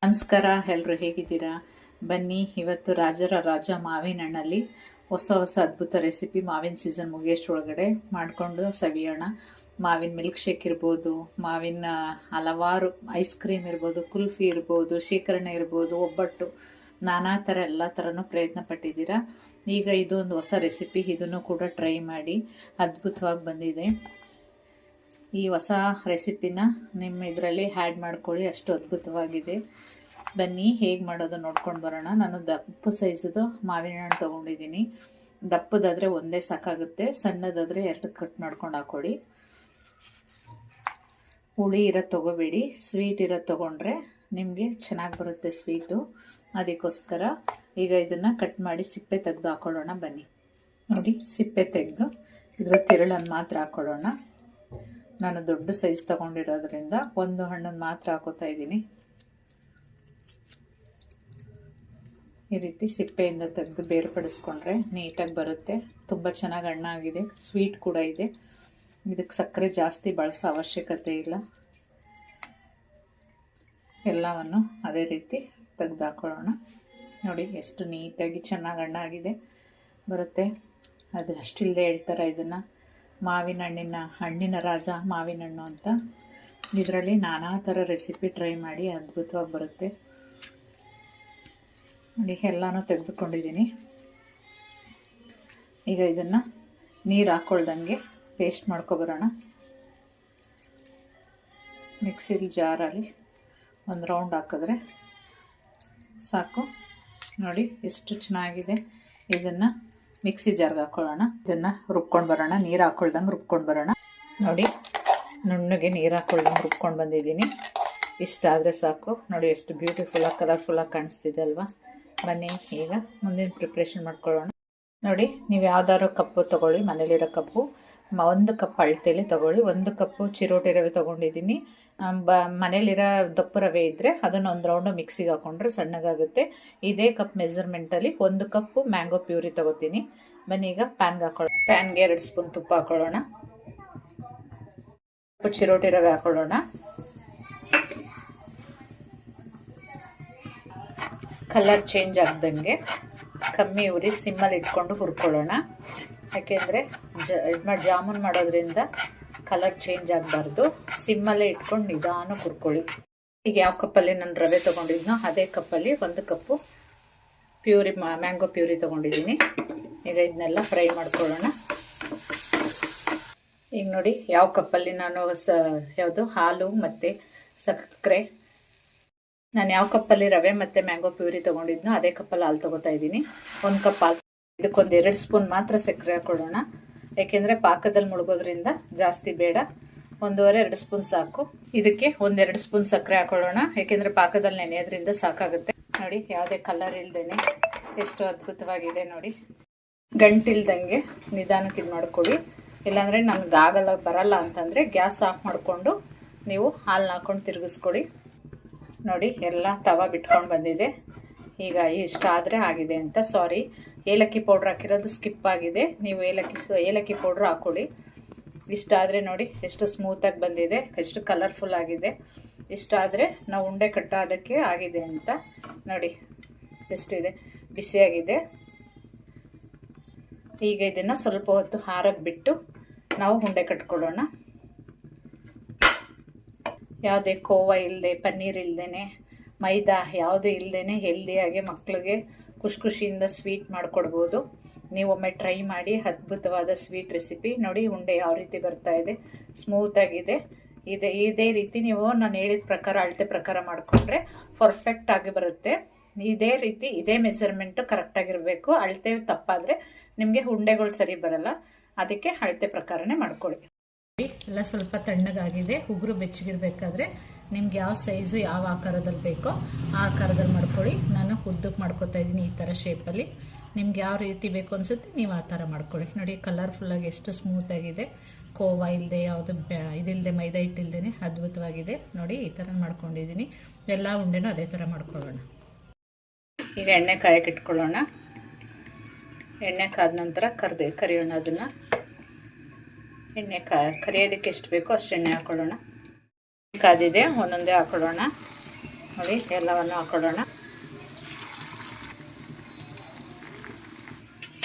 ನಮಸ್ಕಾರ, ಎಲ್ಲರೂ ಹೇಗಿದ್ದೀರಾ? ಬನ್ನಿ, ಇವತ್ತು ರಾಜರ ರಾಜ ಮಾವಿನ ಹಣ್ಣಲ್ಲಿ ಹೊಸ ಹೊಸ ಅದ್ಭುತ ರೆಸಿಪಿ ಮಾವಿನ ಸೀಸನ್ ಮುಗಿಯೋಷ್ಟೊಳಗಡೆ ಮಾಡಿಕೊಂಡು ಸವಿಯೋಣ. ಮಾವಿನ ಮಿಲ್ಕ್ ಶೇಕ್ ಇರ್ಬೋದು, ಮಾವಿನ ಹಲವಾರು ಐಸ್ ಕ್ರೀಮ್ ಇರ್ಬೋದು, ಕುಲ್ಫಿ ಇರ್ಬೋದು, ಶೇಖರಣೆ ಇರ್ಬೋದು, ಒಬ್ಬಟ್ಟು, ನಾನಾ ಥರ ಎಲ್ಲ ಥರನೂ ಪ್ರಯತ್ನ ಪಟ್ಟಿದ್ದೀರಾ. ಈಗ ಇದೊಂದು ಹೊಸ ರೆಸಿಪಿ, ಇದನ್ನು ಕೂಡ ಟ್ರೈ ಮಾಡಿ. ಅದ್ಭುತವಾಗಿ ಬಂದಿದೆ. ಈ ಹೊಸ ರೆಸಿಪಿನ ನಿಮ್ಮ ಇದರಲ್ಲಿ ಆ್ಯಡ್ ಮಾಡ್ಕೊಳ್ಳಿ, ಅಷ್ಟು ಅದ್ಭುತವಾಗಿದೆ. ಬನ್ನಿ ಹೇಗೆ ಮಾಡೋದು ನೋಡ್ಕೊಂಡು ಬರೋಣ. ನಾನು ದಪ್ಪ ಸೈಜದು ಮಾವಿನ ಹಣ್ಣು ತೊಗೊಂಡಿದ್ದೀನಿ. ದಪ್ಪದಾದರೆ ಒಂದೇ ಸಾಕಾಗುತ್ತೆ, ಸಣ್ಣದಾದರೆ 2 ಕಟ್ ಮಾಡ್ಕೊಂಡು ಹಾಕ್ಕೊಳ್ಳಿ. ಹುಳಿ ಇರೋದು ತೊಗೋಬೇಡಿ, ಸ್ವೀಟ್ ಇರೋದು ತೊಗೊಂಡ್ರೆ ನಿಮಗೆ ಚೆನ್ನಾಗಿ ಬರುತ್ತೆ ಸ್ವೀಟು. ಅದಕ್ಕೋಸ್ಕರ ಈಗ ಇದನ್ನು ಕಟ್ ಮಾಡಿ ಸಿಪ್ಪೆ ತೆಗೆದು ಹಾಕ್ಕೊಳ್ಳೋಣ. ಬನ್ನಿ ನೋಡಿ, ಸಿಪ್ಪೆ ತೆಗೆದು ಇದರ ತಿರುಳನ್ನು ಮಾತ್ರ ಹಾಕ್ಕೊಳ್ಳೋಣ. ನಾನು ದೊಡ್ಡ ಸೈಜ್ ತೊಗೊಂಡಿರೋದ್ರಿಂದ ಒಂದು ಹಣ್ಣನ್ನು ಮಾತ್ರ ಹಾಕೋತಾ ಇದ್ದೀನಿ. ಈ ರೀತಿ ಸಿಪ್ಪೆಯಿಂದ ತೆಗೆದು ಬೇರ್ಪಡಿಸ್ಕೊಂಡ್ರೆ ನೀಟಾಗಿ ಬರುತ್ತೆ. ತುಂಬ ಚೆನ್ನಾಗಿ ಹಣ್ಣಾಗಿದೆ, ಸ್ವೀಟ್ ಕೂಡ ಇದೆ. ಇದಕ್ಕೆ ಸಕ್ಕರೆ ಜಾಸ್ತಿ ಬಳಸೋ ಅವಶ್ಯಕತೆ ಇಲ್ಲ. ಎಲ್ಲವನ್ನು ಅದೇ ರೀತಿ ತೆಗೆದು ಹಾಕೊಳ್ಳೋಣ. ನೋಡಿ ಎಷ್ಟು ನೀಟಾಗಿ ಚೆನ್ನಾಗಿ ಹಣ್ಣಾಗಿದೆ ಬರುತ್ತೆ. ಅದು ಅಷ್ಟಿಲ್ಲದೆ ಹೇಳ್ತಾರೆ ಇದನ್ನು ಮಾವಿನ ಹಣ್ಣಿನ ರಾಜ ಮಾವಿನ ಹಣ್ಣು ಅಂತ. ಇದರಲ್ಲಿ ನಾನಾ ಥರ ರೆಸಿಪಿ ಟ್ರೈ ಮಾಡಿ ಅದ್ಭುತವಾಗಿ ಬರುತ್ತೆ. ನೋಡಿ ಎಲ್ಲನೂ ತೆಗೆದುಕೊಂಡಿದ್ದೀನಿ. ಈಗ ಇದನ್ನು ನೀರು ಹಾಕ್ಕೊಳ್ದಂಗೆ ಪೇಸ್ಟ್ ಮಾಡ್ಕೊಬರೋಣ. ಮಿಕ್ಸಿಲಿ ಜಾರಲ್ಲಿ ಒಂದು ರೌಂಡ್ ಹಾಕಿದ್ರೆ ಸಾಕು. ನೋಡಿ ಎಷ್ಟು ಚೆನ್ನಾಗಿದೆ. ಇದನ್ನು ಮಿಕ್ಸಿ ಜಾರ್ಗೆ ಹಾಕ್ಕೊಳ್ಳೋಣ. ಇದನ್ನು ರುಬ್ಕೊಂಡು ಬರೋಣ, ನೀರು ಹಾಕ್ಕೊಳ್ದಂಗೆ ರುಬ್ಕೊಂಡು ಬರೋಣ. ನೋಡಿ ನುಣ್ಣಗೆ ನೀರು ಹಾಕ್ಕೊಳ್ದಂಗೆ ರುಬ್ಕೊಂಡು ಬಂದಿದ್ದೀನಿ. ಇಷ್ಟ ಆದರೆ ಸಾಕು. ನೋಡಿ ಎಷ್ಟು ಬ್ಯೂಟಿಫುಲ್ಲಾಗಿ ಕಲರ್ಫುಲ್ಲಾಗಿ ಕಾಣಿಸ್ತಿದೆ ಅಲ್ವಾ? ಬನ್ನಿ ಈಗ ಮುಂದಿನ ಪ್ರಿಪ್ರೇಷನ್ ಮಾಡ್ಕೊಳ್ಳೋಣ. ನೋಡಿ, ನೀವು ಯಾವ್ದಾದ್ರು ಕಪ್ಪು ತೊಗೊಳ್ಳಿ, ಮನೇಲಿರೋ ಕಪ್ಪು. 1 ಕಪ್ ಅಳತೆಯಲ್ಲಿ ತೊಗೊಳ್ಳಿ. 1 ಕಪ್ಪು ಚಿರೋಟಿ ರವೆ ತೊಗೊಂಡಿದ್ದೀನಿ. ಮನೇಲಿರೋ ದಪ್ಪ ರವೆ ಇದ್ದರೆ ಅದನ್ನು ಒಂದು ರೌಂಡು ಮಿಕ್ಸಿಗೆ ಹಾಕ್ಕೊಂಡ್ರೆ ಸಣ್ಣಗಾಗುತ್ತೆ. ಇದೇ ಕಪ್ ಮೆಜರ್ಮೆಂಟಲ್ಲಿ 1 ಕಪ್ಪು ಮ್ಯಾಂಗೋ ಪ್ಯೂರಿ ತೊಗೋತೀನಿ. ಬನ್ನಿ ಈಗ ಪ್ಯಾನ್ಗೆ ಹಾಕೊಳ್ಳೋಣ. ಪ್ಯಾನ್ಗೆ 2 ಸ್ಪೂನ್ ತುಪ್ಪ ಹಾಕ್ಕೊಳ್ಳೋಣ. ಚಿರೋಟಿ ರವೆ ಹಾಕ್ಕೊಳ್ಳೋಣ. ಕಲರ್ ಚೇಂಜ್ ಆಗ್ದಂಗೆ ಕಮ್ಮಿ ಉರಿ ಸಿಮ್ಮಲ್ಲಿ ಇಟ್ಕೊಂಡು ಹುರ್ಕೊಳ್ಳೋಣ. ಯಾಕೆಂದರೆ ಜಾಮೂನ್ ಮಾಡೋದ್ರಿಂದ ಕಲರ್ ಚೇಂಜ್ ಆಗಬಾರ್ದು. ಸಿಮ್ಮಲ್ಲೇ ಇಟ್ಕೊಂಡು ನಿಧಾನ ಹುರ್ಕೊಳ್ಳಿ. ಈಗ ಯಾವ ಕಪ್ಪಲ್ಲಿ ನಾನು ರವೆ ತೊಗೊಂಡಿದ್ನೋ ಅದೇ ಕಪ್ಪಲ್ಲಿ 1 ಕಪ್ಪು ಪ್ಯೂರಿ ಮ್ಯಾಂಗೋ ಪ್ಯೂರಿ ತೊಗೊಂಡಿದ್ದೀನಿ. ಈಗ ಇದನ್ನೆಲ್ಲ ಫ್ರೈ ಮಾಡ್ಕೊಳ್ಳೋಣ. ಈಗ ನೋಡಿ, ಯಾವ ಕಪ್ಪಲ್ಲಿ ನಾನು ಯಾವುದು ಹಾಲು ಮತ್ತು ಸಕ್ಕರೆ, ನಾನು ಯಾವ ಕಪ್ಪಲ್ಲಿ ರವೆ ಮತ್ತು ಮ್ಯಾಂಗೋ ಪ್ಯೂರಿ ತೊಗೊಂಡಿದ್ನೋ ಅದೇ ಕಪ್ಪಲ್ಲಿ ಹಾಲು ತೊಗೋತಾ ಇದ್ದೀನಿ. 1 ಕಪ್ ಹಾಲು. ಇದಕ್ಕೊಂದು 2 ಸ್ಪೂನ್ ಮಾತ್ರ ಸಕ್ಕರೆ ಹಾಕ್ಕೊಳ್ಳೋಣ. ಏಕೆಂದರೆ ಪಾಕದಲ್ಲಿ ಮುಳುಗೋದ್ರಿಂದ ಜಾಸ್ತಿ ಬೇಡ. 1.5-2 ಸ್ಪೂನ್ ಸಾಕು. ಇದಕ್ಕೆ 1-2 ಸ್ಪೂನ್ ಸಕ್ಕರೆ ಹಾಕೊಳ್ಳೋಣ. ಏಕೆಂದರೆ ಪಾಕದಲ್ಲಿ ನೆನೆಯೋದ್ರಿಂದ ಸಾಕಾಗುತ್ತೆ. ನೋಡಿ, ಯಾವುದೇ ಕಲರ್ ಇಲ್ದೇನೆ ಎಷ್ಟು ಅದ್ಭುತವಾಗಿದೆ ನೋಡಿ. ಗಂಟಿಲ್ದಂಗೆ ನಿಧಾನಕ್ಕೆ ಇದು ಮಾಡ್ಕೊಳ್ಳಿ. ಇಲ್ಲಾಂದರೆ ನನಗೆ ಬರಲ್ಲ ಅಂತಂದರೆ ಗ್ಯಾಸ್ ಆಫ್ ಮಾಡಿಕೊಂಡು ನೀವು ಹಾಲನ್ನ ಹಾಕ್ಕೊಂಡು ತಿರುಗಿಸ್ಕೊಡಿ. ನೋಡಿ, ಎಲ್ಲ ತವ ಬಿಟ್ಕೊಂಡು ಬಂದಿದೆ. ಈಗ ಇಷ್ಟ ಆದರೆ ಆಗಿದೆ ಅಂತ. ಸಾರಿ, ಏಲಕ್ಕಿ ಪೌಡ್ರ್ ಹಾಕಿರೋದು ಸ್ಕಿಪ್ ಆಗಿದೆ. ನೀವು ಏಲಕ್ಕಿ ಪೌಡ್ರ್ ಹಾಕ್ಕೊಳ್ಳಿ. ಇಷ್ಟ ಆದರೆ ನೋಡಿ ಎಷ್ಟು ಸ್ಮೂತಾಗಿ ಬಂದಿದೆ, ಎಷ್ಟು ಕಲರ್ಫುಲ್ ಆಗಿದೆ. ಇಷ್ಟ ಆದರೆ ನಾವು ಉಂಡೆ ಕಟ್ಟೋದಕ್ಕೆ ಆಗಿದೆ ಅಂತ. ನೋಡಿ ಎಷ್ಟಿದೆ, ಬಿಸಿಯಾಗಿದೆ. ಈಗ ಇದನ್ನು ಸ್ವಲ್ಪ ಹೊತ್ತು ಹಾರಕ್ಕೆ ಬಿಟ್ಟು ನಾವು ಉಂಡೆ ಕಟ್ಕೊಳ್ಳೋಣ. ಯಾವುದೇ ಕೋವಾ ಇಲ್ಲದೆ, ಪನ್ನೀರ್ ಇಲ್ಲದೇ, ಮೈದಾ ಯಾವುದು ಇಲ್ಲದೇ ಹೆಲ್ದಿಯಾಗಿ ಮಕ್ಕಳಿಗೆ ಖುಷಿಯಿಂದ ಸ್ವೀಟ್ ಮಾಡಿಕೊಡ್ಬೋದು. ನೀವೊಮ್ಮೆ ಟ್ರೈ ಮಾಡಿ. ಅದ್ಭುತವಾದ ಸ್ವೀಟ್ ರೆಸಿಪಿ. ನೋಡಿ ಉಂಡೆ ಯಾವ ರೀತಿ ಬರ್ತಾ ಇದೆ, ಸ್ಮೂತಾಗಿದೆ. ಇದೇ ರೀತಿ ನೀವು ನಾನು ಹೇಳಿದ ಪ್ರಕಾರ ಅಳತೆ ಪ್ರಕಾರ ಮಾಡಿಕೊಂಡ್ರೆ ಪರ್ಫೆಕ್ಟ್ ಆಗಿ ಬರುತ್ತೆ. ಇದೇ ರೀತಿ ಇದೇ ಮೆಜರ್ಮೆಂಟು ಕರೆಕ್ಟಾಗಿರಬೇಕು. ಅಳತೆ ತಪ್ಪಾದರೆ ನಿಮಗೆ ಉಂಡೆಗಳು ಸರಿ ಬರಲ್ಲ. ಅದಕ್ಕೆ ಅಳತೆ ಪ್ರಕಾರನೇ ಮಾಡ್ಕೊಳ್ಳಿ. ಎಲ್ಲ ಸ್ವಲ್ಪ ತಣ್ಣಗಾಗಿದೆ. ಉಗುರು ಬೆಚ್ಚಗಿರ್ಬೇಕಾದ್ರೆ ನಿಮ್ಗೆ ಯಾವ ಸೈಜು ಯಾವ ಆಕಾರದಲ್ಲಿ ಬೇಕೋ ಆ ಆಕಾರದಲ್ಲಿ ಮಾಡ್ಕೊಳ್ಳಿ. ನಾನು ಉದ್ದಕ್ಕೆ ಮಾಡ್ಕೊತಾ ಇದ್ದೀನಿ ಈ ಥರ ಶೇಪಲ್ಲಿ. ನಿಮ್ಗೆ ಯಾವ ರೀತಿ ಬೇಕು ಅನಿಸುತ್ತೆ ನೀವು ಆ ಥರ ಮಾಡ್ಕೊಳ್ಳಿ. ನೋಡಿ ಕಲರ್ಫುಲ್ಲಾಗಿ ಎಷ್ಟು ಸ್ಮೂತಾಗಿದೆ. ಕೋವಾ ಇಲ್ಲದೆ, ಯಾವುದು ಇದಿಲ್ಲದೆ, ಮೈದಾ ಹಿಟ್ಟಿಲ್ದೇ ಅದ್ಭುತವಾಗಿದೆ. ನೋಡಿ ಈ ಥರ ಮಾಡ್ಕೊಂಡಿದ್ದೀನಿ. ಎಲ್ಲ ಉಂಡೆನೂ ಅದೇ ಥರ ಮಾಡ್ಕೊಳ್ಳೋಣ. ಈಗ ಎಣ್ಣೆ ಕಾಯಕ್ಕೆ ಇಟ್ಕೊಳ್ಳೋಣ. ಎಣ್ಣೆ ಕಾದ ನಂತರ ಕರಿಯೋಣ. ಅದನ್ನು ಎಣ್ಣೆ ಕರಿಯೋದಕ್ಕೆ ಎಷ್ಟು ಬೇಕೋ ಅಷ್ಟು ಎಣ್ಣೆ ಹಾಕ್ಕೊಳ್ಳೋಣ. ಕಾದಿದೆ, ಒಂದೊಂದೇ ಹಾಕೊಳ್ಳೋಣ. ನೋಡಿ ಎಲ್ಲವನ್ನು ಹಾಕೊಳ್ಳೋಣ.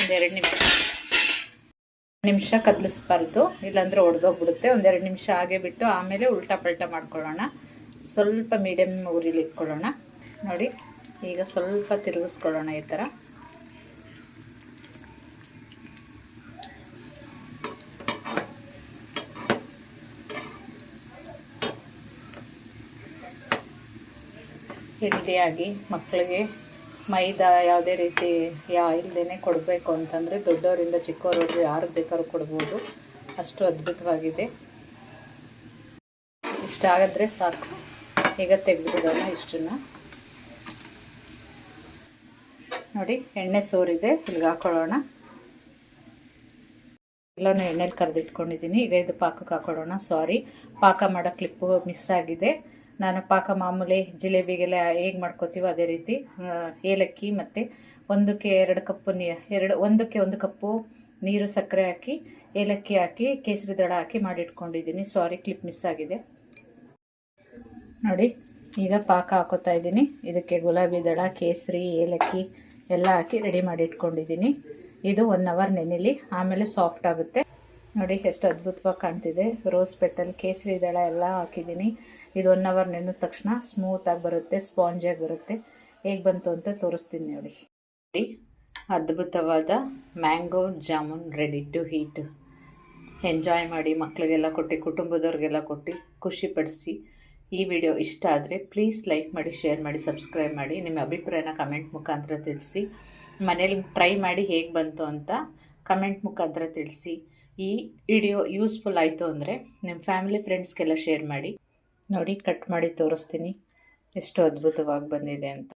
ಒಂದೆರಡು ನಿಮಿಷ ಕದಲಿಸ್ಬಾರ್ದು, ಇಲ್ಲಾಂದರೆ ಒಡೆದೋಗ್ಬಿಡುತ್ತೆ. ಒಂದೆರಡು ನಿಮಿಷ ಹಾಗೆ ಬಿಟ್ಟು ಆಮೇಲೆ ಉಲ್ಟಾ ಪಲ್ಟಾ ಮಾಡ್ಕೊಳ್ಳೋಣ. ಸ್ವಲ್ಪ ಮೀಡಿಯಮ್ ಉರಿಲಿ ಇಟ್ಕೊಳ್ಳೋಣ. ನೋಡಿ ಈಗ ಸ್ವಲ್ಪ ತಿರುಗಿಸ್ಕೊಳ್ಳೋಣ ಈ ಥರ. ಹೆಲ್ದಿಯಾಗಿ ಮಕ್ಕಳಿಗೆ ಮೈದಾ ಯಾವುದೇ ರೀತಿ ಇಲ್ಲದೇ ಕೊಡಬೇಕು ಅಂತಂದರೆ ದೊಡ್ಡವರಿಂದ ಚಿಕ್ಕವರವರೆಗೂ ಯಾರಿಗೆ ಬೇಕಾದ್ರೂ ಕೊಡ್ಬೋದು. ಅಷ್ಟು ಅದ್ಭುತವಾಗಿದೆ. ಇಷ್ಟಾಗಿದ್ರೆ ಸಾಕು. ಈಗ ತೆಗೆದುಬಿಡೋಣ ಇಷ್ಟನ್ನು. ನೋಡಿ ಎಣ್ಣೆ ಸೋರಿದೆ, ಇಲ್ಲಿಗೆ ಹಾಕೊಳ್ಳೋಣ. ಎಲ್ಲನೂ ಎಣ್ಣೆಲಿ ಕರೆದಿಟ್ಕೊಂಡಿದ್ದೀನಿ. ಈಗ ಇದು ಪಾಕಕ್ಕೆ ಹಾಕೊಳ್ಳೋಣ. ಸಾರಿ, ಪಾಕ ಮಾಡೋ ಕ್ಲಿಪ್ಪು ಮಿಸ್ ಆಗಿದೆ. ನಾನು ಪಾಕ ಮಾಮೂಲಿ ಜಿಲೇಬಿಗೆಲ್ಲ ಹೇಗೆ ಮಾಡ್ಕೋತೀವೋ ಅದೇ ರೀತಿ ಏಲಕ್ಕಿ ಮತ್ತು 1 ಕಪ್ಪು ಒಂದಕ್ಕೆ 1 ಕಪ್ಪು ನೀರು, ಸಕ್ಕರೆ ಹಾಕಿ, ಏಲಕ್ಕಿ ಹಾಕಿ, ಕೇಸರಿ ದಳ ಹಾಕಿ ಮಾಡಿಟ್ಕೊಂಡಿದ್ದೀನಿ. ಸಾರಿ, ಕ್ಲಿಪ್ ಮಿಸ್ ಆಗಿದೆ. ನೋಡಿ ಈಗ ಪಾಕ ಹಾಕೋತಾ ಇದ್ದೀನಿ. ಇದಕ್ಕೆ ಗುಲಾಬಿ ದಳ, ಕೇಸರಿ, ಏಲಕ್ಕಿ ಎಲ್ಲ ಹಾಕಿ ರೆಡಿ ಮಾಡಿ ಇಟ್ಕೊಂಡಿದ್ದೀನಿ. ಇದು 1 ಅವರ್ ನೆನೆಲಿ, ಆಮೇಲೆ ಸಾಫ್ಟ್ ಆಗುತ್ತೆ. ನೋಡಿ ಎಷ್ಟು ಅದ್ಭುತವಾಗಿ ಕಾಣ್ತಿದೆ. ರೋಸ್ ಪೆಟಲ್, ಕೇಸರಿ ದಳ ಎಲ್ಲ ಹಾಕಿದ್ದೀನಿ. ಇದು 1 ಅವರ್ ನೆನೆದ ತಕ್ಷಣ ಸ್ಮೂತಾಗಿ ಬರುತ್ತೆ, ಸ್ಪಾಂಜಿಯಾಗಿ ಬರುತ್ತೆ. ಹೇಗೆ ಬಂತು ಅಂತ ತೋರಿಸ್ತೀನಿ ನೋಡಿ. ಅದ್ಭುತವಾದ mango jamun ready to heat. Enjoy ಮಾಡಿ, ಮಕ್ಕಳಿಗೆಲ್ಲ ಕೊಟ್ಟು, ಕುಟುಂಬದವ್ರಿಗೆಲ್ಲ ಕೊಟ್ಟು ಖುಷಿಪಡಿಸಿ. ಈ ವಿಡಿಯೋ ಇಷ್ಟ ಆದರೆ ಪ್ಲೀಸ್ ಲೈಕ್ ಮಾಡಿ, ಶೇರ್ ಮಾಡಿ, ಸಬ್ಸ್ಕ್ರೈಬ್ ಮಾಡಿ. ನಿಮ್ಮ ಅಭಿಪ್ರಾಯನ ಕಮೆಂಟ್ ಮುಖಾಂತರ ತಿಳಿಸಿ. ಮನೇಲಿ ಟ್ರೈ ಮಾಡಿ ಹೇಗೆ ಬಂತು ಅಂತ ಕಮೆಂಟ್ ಮುಖಾಂತರ ತಿಳಿಸಿ. ಈ ವಿಡಿಯೋ ಯೂಸ್ಫುಲ್ ಆಯಿತು ಅಂದರೆ ನಿಮ್ಮ ಫ್ಯಾಮಿಲಿ ಫ್ರೆಂಡ್ಸ್ಗೆಲ್ಲ ಶೇರ್ ಮಾಡಿ. ನೋಡಿ ಕಟ್ ಮಾಡಿ ತೋರಿಸ್ತೀನಿ ಎಷ್ಟು ಅದ್ಭುತವಾಗಿ ಬಂದಿದೆ ಅಂತ.